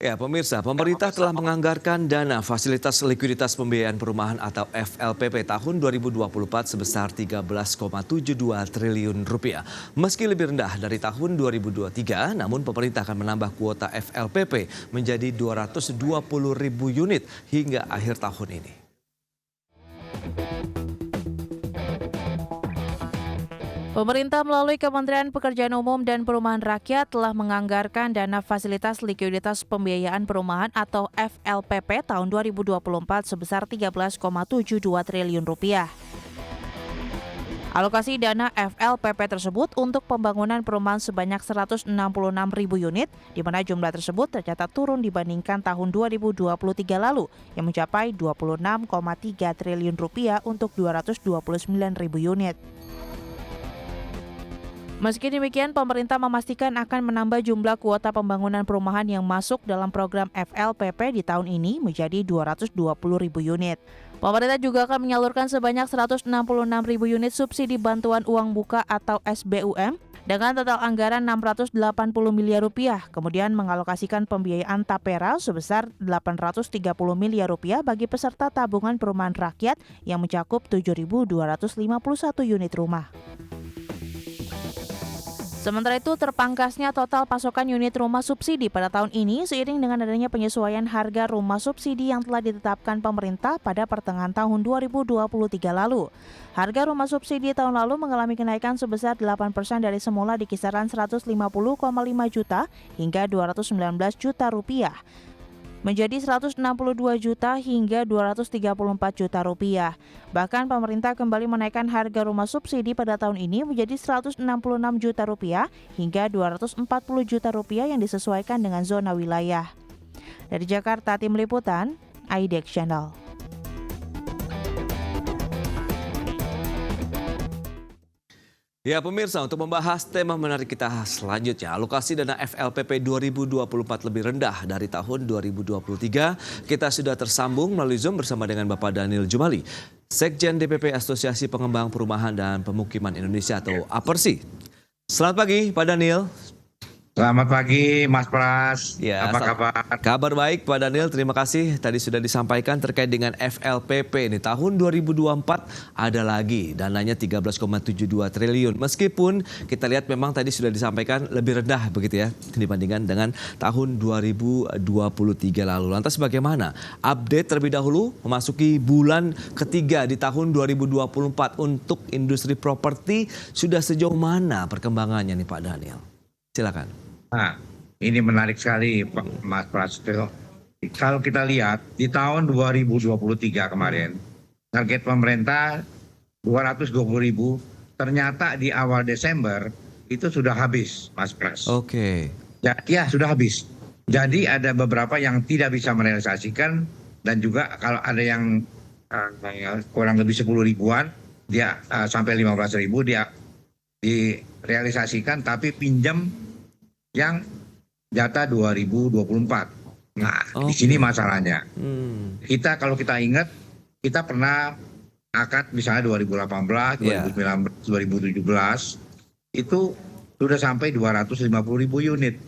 Ya, pemirsa, pemerintah telah menganggarkan dana fasilitas likuiditas pembiayaan perumahan atau FLPP tahun 2024 sebesar 13,72 triliun rupiah. Meski lebih rendah dari tahun 2023, namun pemerintah akan menambah kuota FLPP menjadi 220 ribu unit hingga akhir tahun ini. Pemerintah melalui Kementerian Pekerjaan Umum dan Perumahan Rakyat telah menganggarkan dana fasilitas likuiditas pembiayaan perumahan atau FLPP tahun 2024 sebesar 13,72 triliun rupiah. Alokasi dana FLPP tersebut untuk pembangunan perumahan sebanyak 166 ribu unit, di mana jumlah tersebut tercatat turun dibandingkan tahun 2023 lalu, yang mencapai 26,3 triliun rupiah untuk 229 ribu unit. Meski demikian, pemerintah memastikan akan menambah jumlah kuota pembangunan perumahan yang masuk dalam program FLPP di tahun ini menjadi 220 ribu unit. Pemerintah juga akan menyalurkan sebanyak 166 ribu unit subsidi bantuan uang buka atau SBUM dengan total anggaran 680 miliar rupiah, kemudian mengalokasikan pembiayaan tapera sebesar 830 miliar rupiah bagi peserta tabungan perumahan rakyat yang mencakup 7.251 unit rumah. Sementara itu, terpangkasnya total pasokan unit rumah subsidi pada tahun ini seiring dengan adanya penyesuaian harga rumah subsidi yang telah ditetapkan pemerintah pada pertengahan tahun 2023 lalu. Harga rumah subsidi tahun lalu mengalami kenaikan sebesar 8% dari semula di kisaran 150,5 juta hingga 219 juta rupiah, menjadi 162 juta hingga 234 juta rupiah. Bahkan pemerintah kembali menaikkan harga rumah subsidi pada tahun ini menjadi 166 juta rupiah hingga 240 juta rupiah yang disesuaikan dengan zona wilayah. Dari Jakarta, Tim Liputan, IDX Channel. Ya pemirsa, untuk membahas tema menarik kita selanjutnya, alokasi dana FLPP 2024 lebih rendah dari tahun 2023. Kita sudah tersambung melalui Zoom bersama dengan Bapak Daniel Jumali, Sekjen DPP Asosiasi Pengembang Perumahan dan Pemukiman Indonesia atau APERSI. Selamat pagi Pak Daniel. Selamat pagi Mas Pras, Ya, apa kabar? Kabar baik Pak Daniel, terima kasih. Tadi sudah disampaikan terkait dengan FLPP ini. Tahun 2024 ada lagi dananya 13,72 triliun. Meskipun kita lihat memang tadi sudah disampaikan lebih rendah begitu ya dibandingkan dengan tahun 2023 lalu. Lantas bagaimana? Update terlebih dahulu memasuki bulan ketiga di tahun 2024 untuk industri properti, sudah sejauh mana perkembangannya nih Pak Daniel? Silakan. Nah, ini menarik sekali Pak Mas Prasetyo. Kalau kita lihat di tahun 2023 kemarin, target pemerintah 220.000, ternyata di awal Desember itu sudah habis, Mas Pras. Oke. Ya, sudah habis. Jadi ada beberapa yang tidak bisa merealisasikan, dan juga kalau ada yang kurang lebih 10 ribuan, dia sampai 15 ribu dia direalisasikan tapi pinjam yang jatah 2024. Nah, di sini masalahnya. Kita kalau kita ingat, kita pernah akad misalnya 2018, 2019, 2017 itu sudah sampai 250 ribu unit.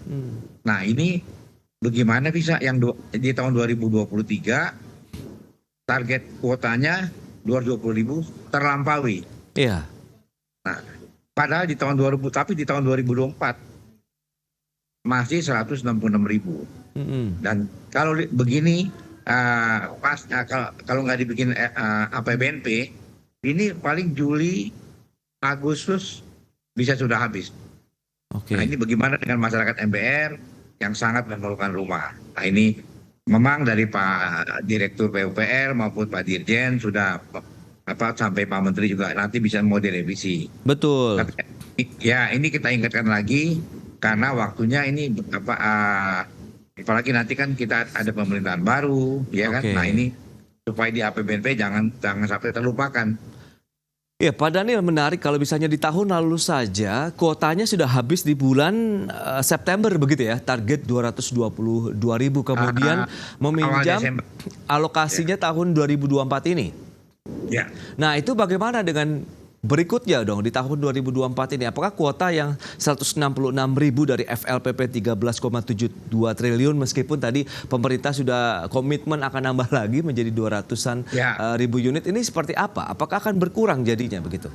Nah, ini bagaimana bisa yang di tahun 2023 target kuotanya 220 ribu terlampaui. Iya. Nah, padahal di tahun 2024 masih 166 ribu. Dan kalau begini, kalau nggak dibikin APBNP, ini paling Juli, Agustus bisa sudah habis. Nah, ini bagaimana dengan masyarakat MBR yang sangat memerlukan rumah. Nah, ini memang dari Pak Direktur PUPR maupun Pak Dirjen sudah sampai Pak Menteri juga nanti bisa mau direvisi. Betul. Tapi, ya, ini kita ingatkan lagi karena waktunya ini apalagi nanti kan kita ada pemerintahan baru, ya kan? Nah, ini supaya di APBNP jangan sampai terlupakan. Ya, Pak Daniel, menarik kalau misalnya di tahun lalu saja kuotanya sudah habis di bulan September begitu ya, target 222 ribu, kemudian meminjam alokasinya tahun 2024 ini. Ya. Nah, itu bagaimana dengan Berikutnya dong di tahun 2024 ini apakah kuota yang 166.000 dari FLPP 13,72 triliun meskipun tadi pemerintah sudah komitmen akan nambah lagi menjadi 200-an ribu unit ini seperti apa? Apakah akan berkurang jadinya begitu?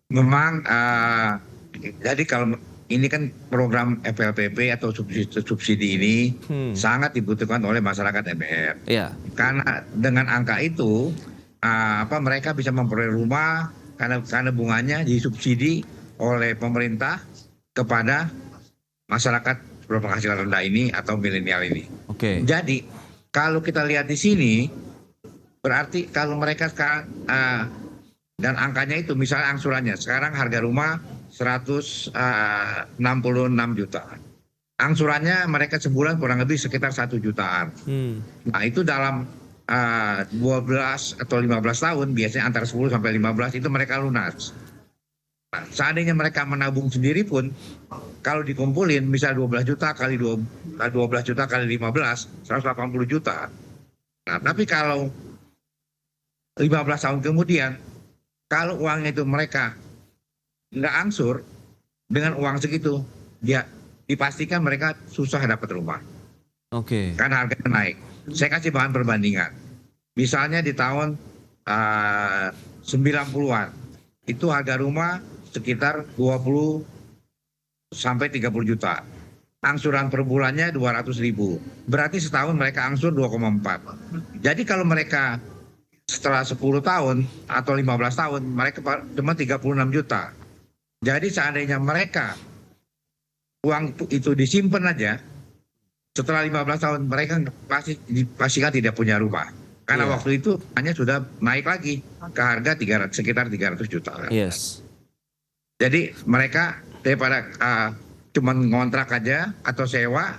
Memang jadi kalau ini kan program FLPP atau subsidi ini sangat dibutuhkan oleh masyarakat MBR. Iya. Karena dengan angka itu mereka bisa memperoleh rumah karena bunganya disubsidi oleh pemerintah kepada masyarakat berpenghasilan rendah ini atau milenial ini. Oke. Jadi kalau kita lihat di sini berarti kalau mereka sekarang dan angkanya itu misalnya angsurannya sekarang harga rumah 166 juta. Angsurannya mereka sebulan kurang lebih sekitar 1 jutaan. Nah itu dalam 12 atau 15 tahun biasanya antara 10 sampai 15 itu mereka lunas. Nah, seandainya mereka menabung sendiri pun kalau dikumpulin misal 12 juta kali 12 juta kali 15 180 juta. Nah, tapi kalau 15 tahun kemudian kalau uangnya itu mereka nggak angsur dengan uang segitu dia dipastikan mereka susah dapat rumah. Oke. Karena harganya naik. Saya kasih bahan perbandingan. Misalnya di tahun 90-an itu harga rumah sekitar 20 sampai 30 juta. Angsuran per bulannya 200.000. Berarti setahun mereka angsur 2,4. Jadi kalau mereka setelah 10 tahun atau 15 tahun mereka cuma 36 juta. Jadi seandainya mereka uang itu disimpan aja setelah 15 tahun mereka pastikan tidak punya rumah. Karena waktu itu hanya sudah naik lagi ke harga sekitar 300 juta. Yes. Jadi mereka daripada cuma ngontrak aja atau sewa,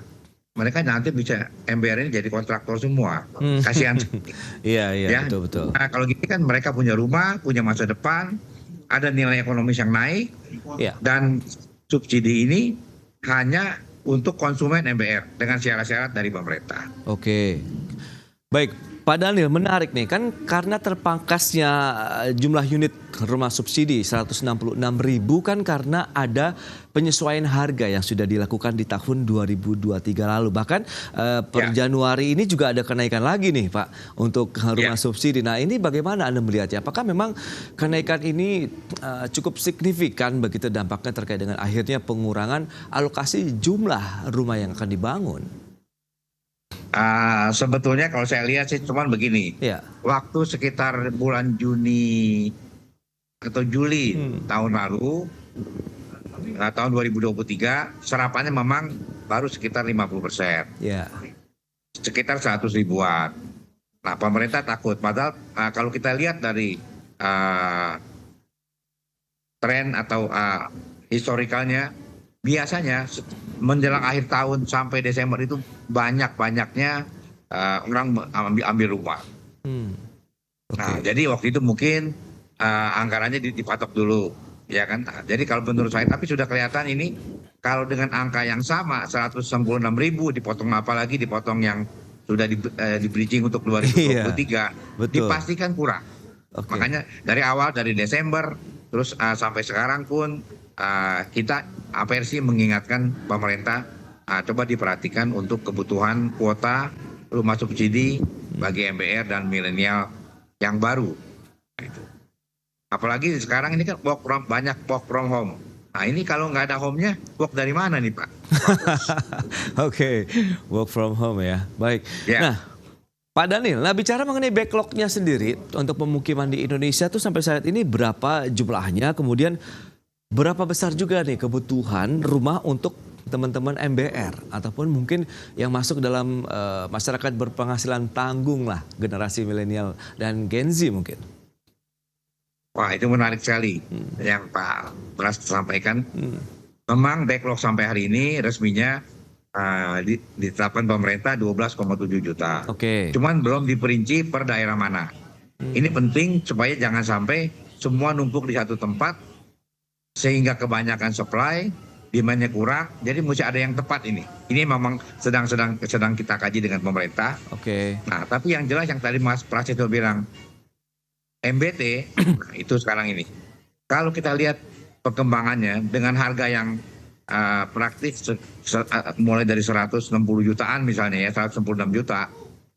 mereka nanti bisa MBR ini jadi kontraktor semua. Kasihan. Iya, betul. Nah, kalau gini kan mereka punya rumah, punya masa depan, ada nilai ekonomis yang naik, dan subsidi ini hanya untuk konsumen MBR dengan syarat-syarat dari pemerintah. Oke. Baik, Pak Daniel, menarik nih kan karena terpangkasnya jumlah unit rumah subsidi 166.000 kan karena ada penyesuaian harga yang sudah dilakukan di tahun 2023 lalu. Bahkan per Januari ini juga ada kenaikan lagi nih Pak untuk rumah subsidi. Nah ini bagaimana Anda melihatnya? Apakah memang kenaikan ini cukup signifikan begitu dampaknya terkait dengan akhirnya pengurangan alokasi jumlah rumah yang akan dibangun? Sebetulnya kalau saya lihat sih cuman begini. Waktu sekitar bulan Juni atau Juli tahun lalu, tahun 2023, serapannya memang baru sekitar 50%. Sekitar 100 ribuan. Nah pemerintah takut. Padahal kalau kita lihat dari tren atau historikalnya, biasanya menjelang akhir tahun sampai Desember itu banyak-banyaknya orang ambil rumah. Nah, jadi waktu itu mungkin anggarannya dipatok dulu, ya kan? Jadi kalau menurut saya, tapi sudah kelihatan ini kalau dengan angka yang sama 196.000 dipotong apalagi dipotong yang sudah di bridging untuk 2023, dipastikan kurang. Makanya dari awal dari Desember terus sampai sekarang pun kita APRC mengingatkan pemerintah coba diperhatikan untuk kebutuhan kuota rumah subsidi bagi MBR dan milenial yang baru. Apalagi sekarang ini kan banyak work from home. Nah ini kalau nggak ada home-nya, work dari mana nih Pak? Oke, work from home ya. Baik. Nah, Pak Daniel, nah bicara mengenai backlog-nya sendiri untuk pemukiman di Indonesia tuh sampai saat ini berapa jumlahnya? Kemudian berapa besar juga nih kebutuhan rumah untuk teman-teman MBR ataupun mungkin yang masuk dalam masyarakat berpenghasilan tanggung lah, generasi milenial dan Gen Z mungkin? Wah itu menarik sekali yang Pak Pras sampaikan. Memang backlog sampai hari ini resminya ditetapkan pemerintah 12,7 juta. Cuman belum diperinci per daerah mana. Ini penting supaya jangan sampai semua numpuk di satu tempat sehingga kebanyakan supply, demand-nya kurang. Jadi mesti ada yang tepat ini. Ini memang sedang kita kaji dengan pemerintah. Nah, tapi yang jelas yang tadi Mas Pras itu bilang MBT nah, itu sekarang ini. Kalau kita lihat perkembangannya dengan harga yang praktis mulai dari 160 jutaan misalnya ya, 166 juta.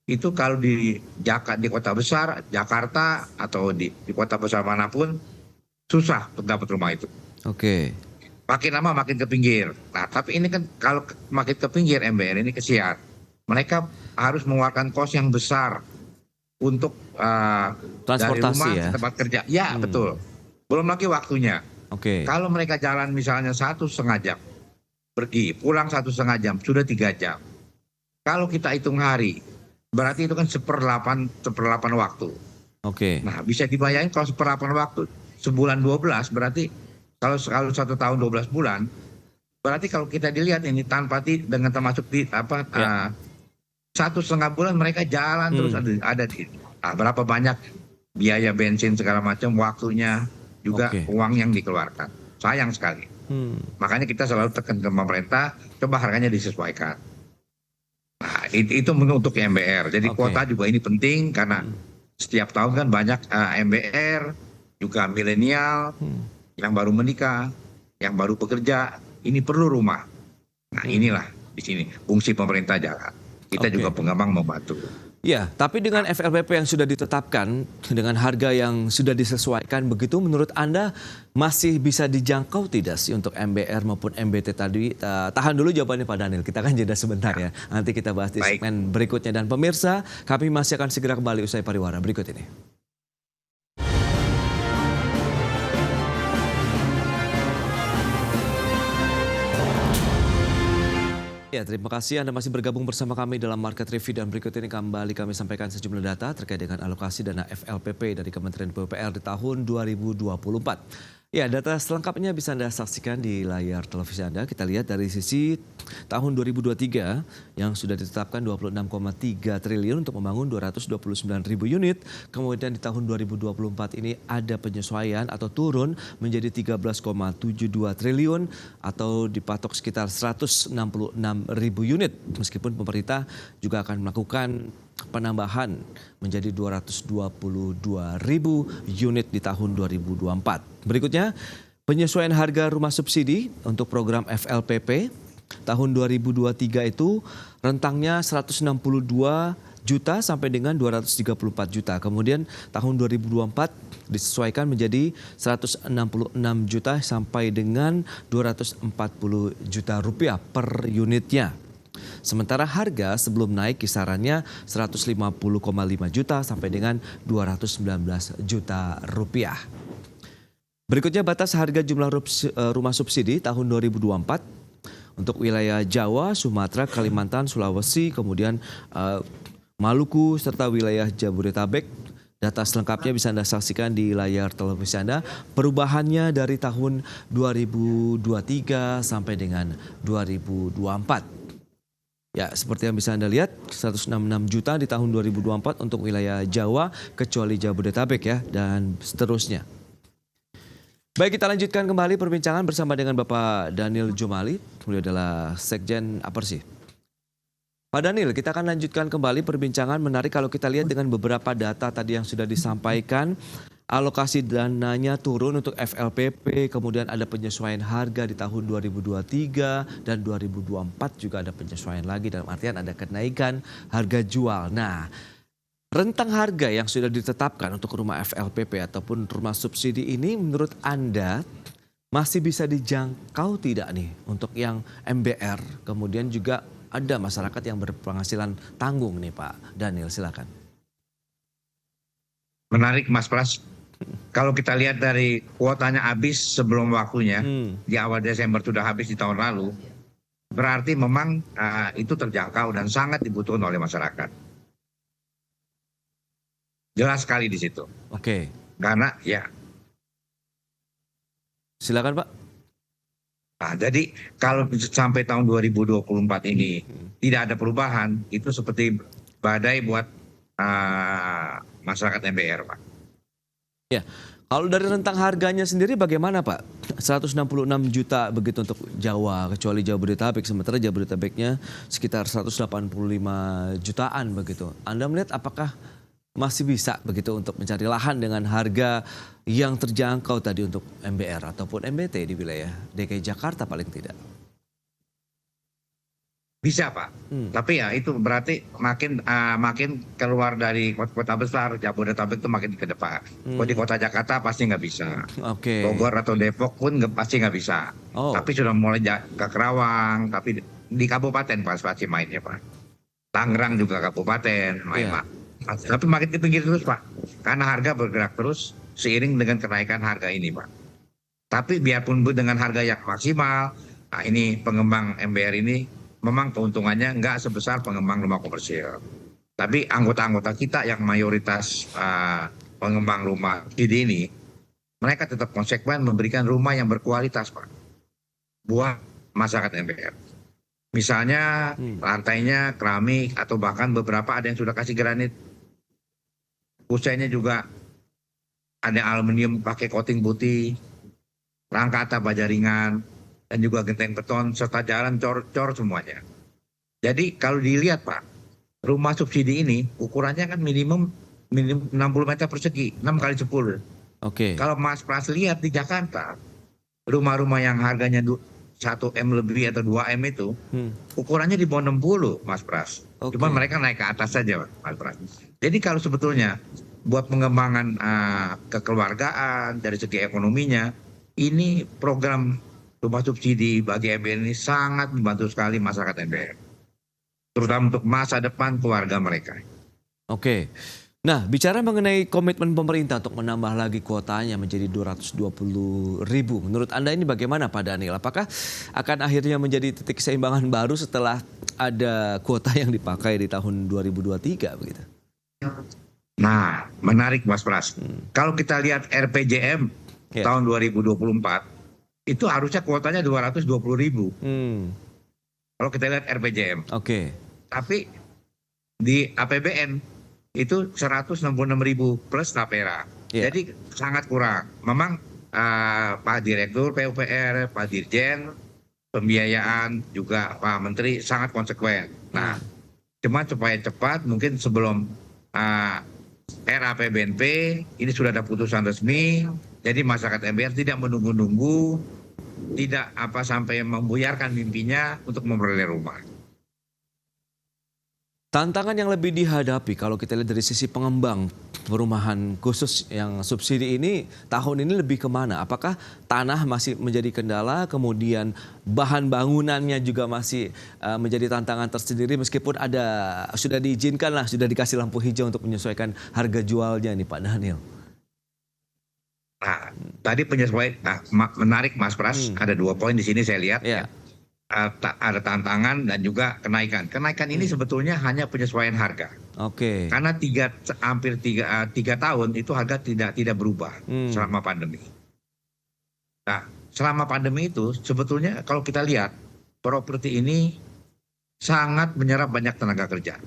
Itu kalau di kota besar, Jakarta atau di kota besar manapun susah untuk dapat rumah itu. Oke. Makin lama makin ke pinggir. Nah, tapi ini kan kalau makin ke pinggir MBR ini kesian. Mereka harus mengeluarkan kos yang besar untuk dari Transportasi rumah ya? ke tempat kerja. Ya, betul. Belum lagi waktunya. Oke. Kalau mereka jalan misalnya 1,5 jam, pergi, pulang 1,5 jam, sudah 3 jam. Kalau kita hitung hari, berarti itu kan seperlapan waktu. Oke. Nah, bisa dibayangin kalau seperlapan waktu, sebulan 12, berarti kalau 1 tahun 12 bulan, berarti kalau kita dilihat ini tanpa dengan termasuk di 1,5 bulan mereka jalan terus ada di berapa banyak biaya bensin segala macam, waktunya juga uang yang dikeluarkan. Sayang sekali. Makanya kita selalu tekan ke pemerintah, coba harganya disesuaikan. Nah, itu untuk MBR. Jadi kuota juga ini penting karena setiap tahun kan banyak MBR, juga milenial yang baru menikah, yang baru bekerja, ini perlu rumah. Nah, inilah di sini fungsi pemerintah jalan. Kita juga pengembang membantu. Ya, tapi dengan FLPP yang sudah ditetapkan, dengan harga yang sudah disesuaikan begitu, menurut Anda masih bisa dijangkau tidak sih untuk MBR maupun MBT tadi? Tahan dulu jawabannya Pak Daniel, kita akan jeda sebentar ya. Nanti kita bahas di segmen berikutnya. Dan pemirsa, kami masih akan segera kembali usai pariwara berikut ini. Ya, terima kasih Anda masih bergabung bersama kami dalam Market Review dan berikut ini kembali kami sampaikan sejumlah data terkait dengan alokasi dana FLPP dari Kementerian PUPR di tahun 2024. Ya, data selengkapnya bisa Anda saksikan di layar televisi Anda. Kita lihat dari sisi tahun 2023 yang sudah ditetapkan 26,3 triliun untuk membangun 229.000 unit. Kemudian di tahun 2024 ini ada penyesuaian atau turun menjadi 13,72 triliun atau dipatok sekitar 166.000 unit. Meskipun pemerintah juga akan melakukan penambahan menjadi 222.000 unit di tahun 2024. Berikutnya, penyesuaian harga rumah subsidi untuk program FLPP tahun 2023 itu rentangnya 162 juta sampai dengan 234 juta. Kemudian tahun 2024 disesuaikan menjadi 166 juta sampai dengan 240 juta rupiah per unitnya. Sementara harga sebelum naik kisarannya 150,5 juta sampai dengan 219 juta rupiah. Berikutnya batas harga jumlah rumah subsidi tahun 2024 untuk wilayah Jawa, Sumatera, Kalimantan, Sulawesi, kemudian Maluku serta wilayah Jabodetabek. Data selengkapnya bisa Anda saksikan di layar televisi Anda. Perubahannya dari tahun 2023 sampai dengan 2024. Ya, seperti yang bisa Anda lihat, 166 juta di tahun 2024 untuk wilayah Jawa, kecuali Jabodetabek ya, dan seterusnya. Baik, kita lanjutkan kembali perbincangan bersama dengan Bapak Daniel Jumali. Beliau adalah Sekjen Apersi. Pak Daniel, kita akan lanjutkan kembali perbincangan menarik kalau kita lihat dengan beberapa data tadi yang sudah disampaikan. Alokasi dananya turun untuk FLPP, kemudian ada penyesuaian harga di tahun 2023 dan 2024 juga ada penyesuaian lagi, dalam artian ada kenaikan harga jual. Nah, rentang harga yang sudah ditetapkan untuk rumah FLPP ataupun rumah subsidi ini menurut Anda masih bisa dijangkau tidak nih untuk yang MBR, kemudian juga ada masyarakat yang berpenghasilan tanggung nih Pak Daniel, silakan. Menarik Mas Pras. Kalau kita lihat dari kuotanya habis sebelum waktunya, di awal Desember sudah habis di tahun lalu, berarti memang itu terjangkau dan sangat dibutuhkan oleh masyarakat. Jelas sekali di situ. Oke. Karena ya. Silakan Pak. Nah, jadi kalau sampai tahun 2024 ini tidak ada perubahan, itu seperti badai buat masyarakat MBR, Pak. Ya, kalau dari rentang harganya sendiri bagaimana Pak? 166 juta begitu untuk Jawa, kecuali Jabodetabek, sementara Jabodetabeknya sekitar 185 jutaan begitu. Anda melihat apakah masih bisa begitu untuk mencari lahan dengan harga yang terjangkau tadi untuk MBR ataupun MBT di wilayah DKI Jakarta paling tidak? Bisa Pak, tapi ya itu berarti makin keluar dari kota besar, Jabodetabek itu makin ke depan. Kalau di kota Jakarta pasti nggak bisa. Oke. Bogor atau Depok pun pasti nggak bisa. Oh. Tapi sudah mulai ke Kerawang, tapi di kabupaten pasti mainnya Pak. Tangerang juga kabupaten main Pak. Tapi makin ke pinggir terus Pak, karena harga bergerak terus seiring dengan kenaikan harga ini Pak. Tapi biarpun dengan harga yang maksimal, nah ini pengembang MBR ini memang keuntungannya nggak sebesar pengembang rumah komersial. Tapi anggota-anggota kita yang mayoritas pengembang rumah subsidi ini, mereka tetap konsekuen memberikan rumah yang berkualitas Pak, buat masyarakat MBR. Misalnya lantainya keramik atau bahkan beberapa ada yang sudah kasih granit. Usainya juga ada aluminium pakai coating putih, rangka atap baja ringan, dan juga genteng beton serta jalan cor semuanya. Jadi kalau dilihat Pak, rumah subsidi ini ukurannya kan minimum 60 meter persegi, 6 kali 10. Oke. Kalau Mas Pras lihat di Jakarta, rumah-rumah yang harganya 1M lebih atau 2M itu, ukurannya di bawah 60 Mas Pras. Oke. Cuma mereka naik ke atas saja Mas Pras. Jadi kalau sebetulnya buat pengembangan kekeluargaan dari segi ekonominya, ini program rumah subsidi bagi MBR ini sangat membantu sekali masyarakat MBR. Terutama untuk masa depan keluarga mereka. Oke. Nah, bicara mengenai komitmen pemerintah untuk menambah lagi kuotanya menjadi 220.000. Menurut Anda ini bagaimana Pak Daniel? Apakah akan akhirnya menjadi titik keseimbangan baru setelah ada kuota yang dipakai di tahun 2023 begitu? Nah, menarik Mas Pras. Kalau kita lihat RPJM tahun 2024, itu harusnya kuotanya 220.000. Kalau kita lihat RPJM. Oke. Tapi di APBN itu 166.000 plus tapera. Jadi sangat kurang. Memang Pak Direktur PUPR, Pak Dirjen, pembiayaan juga Pak Menteri sangat konsekuen. Nah, cuma supaya cepat mungkin sebelum RAPBNP ini sudah ada putusan resmi. Jadi masyarakat MBR tidak menunggu-nunggu, tidak sampai membuyarkan mimpinya untuk memperoleh rumah. Tantangan yang lebih dihadapi kalau kita lihat dari sisi pengembang perumahan khusus yang subsidi ini tahun ini lebih kemana? Apakah tanah masih menjadi kendala, kemudian bahan bangunannya juga masih menjadi tantangan tersendiri meskipun sudah diizinkan lah, sudah dikasih lampu hijau untuk menyesuaikan harga jualnya nih Pak Daniel. Nah, tadi penyesuaian, menarik Mas Pras, ada 2 poin di sini saya lihat. Ya. Ada tantangan dan juga kenaikan. Kenaikan ini sebetulnya hanya penyesuaian harga. Oke. Karena hampir tiga tahun itu harga tidak berubah selama pandemi. Nah, selama pandemi itu sebetulnya kalau kita lihat properti ini sangat menyerap banyak tenaga kerja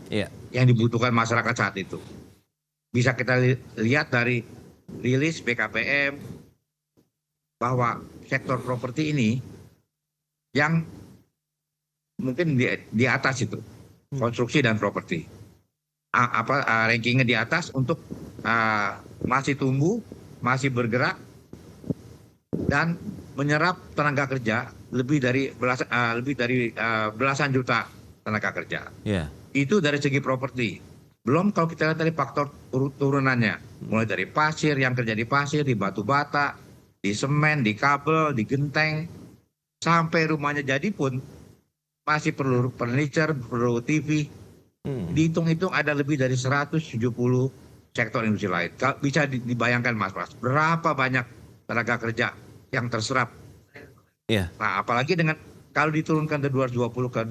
yang dibutuhkan masyarakat saat itu. Bisa kita lihat dari rilis BKPM bahwa sektor properti ini yang mungkin di atas itu konstruksi dan properti rankingnya di atas untuk masih tumbuh, masih bergerak dan menyerap tenaga kerja lebih dari belasan juta tenaga kerja. Itu dari segi properti. Belum kalau kita lihat dari faktor turunannya, mulai dari pasir yang kerja di pasir, di batu bata, di semen, di kabel, di genteng, sampai rumahnya jadi pun masih perlu furniture, perlu TV. Dihitung-hitung ada lebih dari 170 sektor industri lain. Bisa dibayangkan Mas Pras, berapa banyak tenaga kerja yang terserap. Nah, apalagi dengan kalau diturunkan dari 220 ke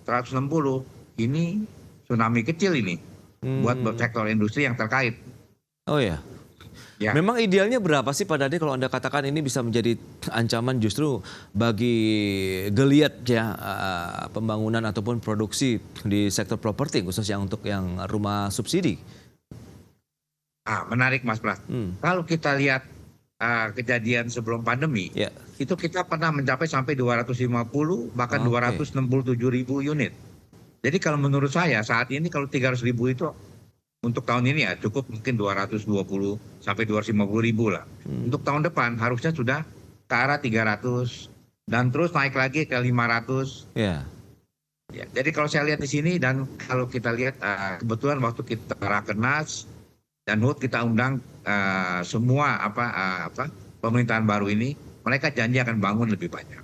160, ini tsunami kecil ini buat sektor industri yang terkait. Oh ya. Memang idealnya berapa sih Pak Dadi kalau Anda katakan ini bisa menjadi ancaman justru bagi geliat pembangunan ataupun produksi di sektor properti khususnya untuk yang rumah subsidi? Menarik Mas Pras. Kalau kita lihat kejadian sebelum pandemi, itu kita pernah mencapai sampai 250 bahkan 267.000 unit. Jadi kalau menurut saya saat ini kalau 300.000 itu untuk tahun ini ya cukup mungkin 220 sampai 250 ribu lah. Untuk tahun depan harusnya sudah ke arah 300 dan terus naik lagi ke 500. Ya. Ya, jadi kalau saya lihat di sini dan kalau kita lihat kebetulan waktu kita rakernas dan HUT kita undang semua pemerintahan baru ini, mereka janji akan bangun lebih banyak.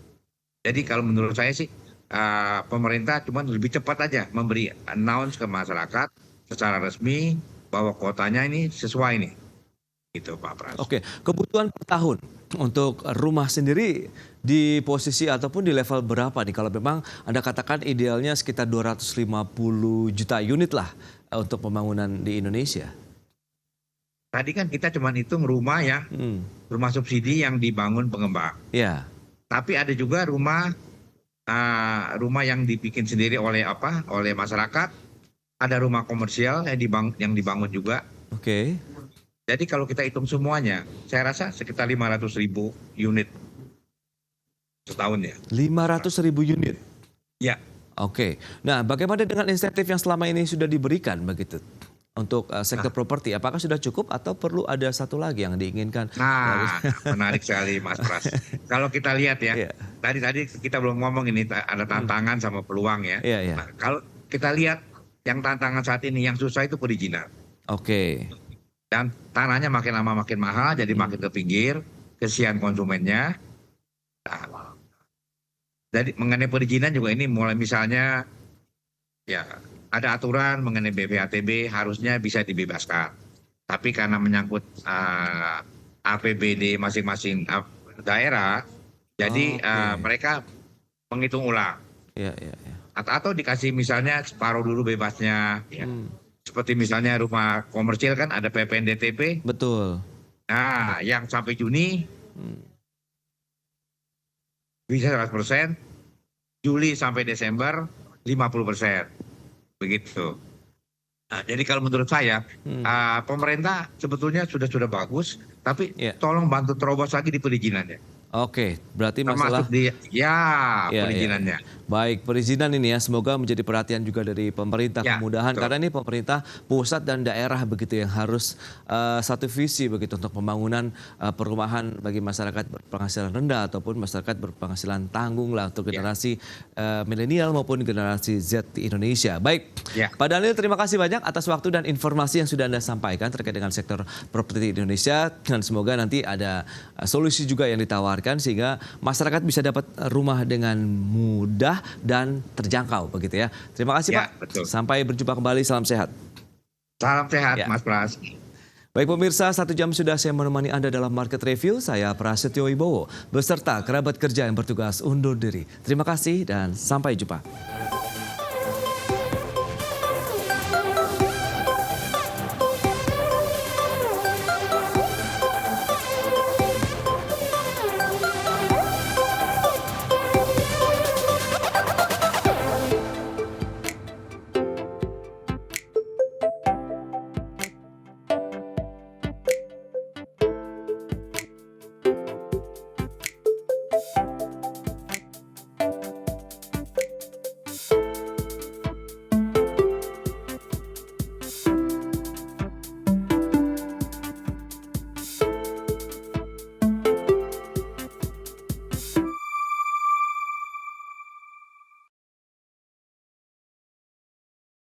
Jadi kalau menurut saya sih pemerintah cuma lebih cepat aja memberi announce ke masyarakat secara resmi bahwa kotanya ini sesuai nih, gitu Pak Pras. Oke, kebutuhan per tahun untuk rumah sendiri di posisi ataupun di level berapa nih? Kalau memang Anda katakan idealnya sekitar 250 juta unit lah untuk pembangunan di Indonesia. Tadi kan kita cuma hitung rumah ya, rumah subsidi yang dibangun pengembang. Ya. Tapi ada juga rumah yang dibikin sendiri oleh masyarakat. Ada rumah komersial yang dibangun juga. Oke. Jadi kalau kita hitung semuanya, saya rasa sekitar 500 ribu unit setahun ya. 500 ribu unit? Ya. Oke. Nah, bagaimana dengan insentif yang selama ini sudah diberikan begitu untuk sektor properti? Apakah sudah cukup atau perlu ada satu lagi yang diinginkan? Nah, menarik sekali Mas Pras. Kalau kita lihat ya, Iya. tadi kita belum ngomong ini ada tantangan sama peluang ya. Iya, iya. Nah, kalau kita lihat yang tantangan saat ini yang susah itu perizinan. Oke. Dan tanahnya makin lama makin mahal, jadi makin ke pinggir, kesian konsumennya. Nah, jadi mengenai perizinan juga ini mulai misalnya ya ada aturan mengenai BPATB harusnya bisa dibebaskan. Tapi karena menyangkut APBD masing-masing daerah, jadi mereka menghitung ulang. Iya, iya, iya. Atau dikasih misalnya separuh dulu bebasnya. Ya. Seperti misalnya rumah komersil kan ada PPNDTP. Betul. Nah, yang sampai Juni bisa 100%, Juli sampai Desember 50%. Begitu. Nah, jadi kalau menurut saya pemerintah sebetulnya sudah bagus, tapi tolong bantu terobos lagi di perizinannya. Oke, berarti masalah Termasuk di perizinannya. Baik, perizinan ini ya semoga menjadi perhatian juga dari pemerintah kemudahan karena ini pemerintah pusat dan daerah begitu yang harus satu visi begitu untuk pembangunan perumahan bagi masyarakat berpenghasilan rendah ataupun masyarakat berpenghasilan tanggung lah untuk generasi milenial maupun generasi Z di Indonesia. Baik, Pak Daniel terima kasih banyak atas waktu dan informasi yang sudah Anda sampaikan terkait dengan sektor properti di Indonesia dan semoga nanti ada solusi juga yang ditawarkan sehingga masyarakat bisa dapat rumah dengan mudah dan terjangkau begitu ya. Terima kasih Pak. Betul. Sampai berjumpa kembali. Salam sehat. Salam sehat Mas Pras. Baik pemirsa, 1 jam sudah saya menemani Anda dalam Market Review. Saya Prasetyo Wibowo beserta kerabat kerja yang bertugas undur diri. Terima kasih dan sampai jumpa.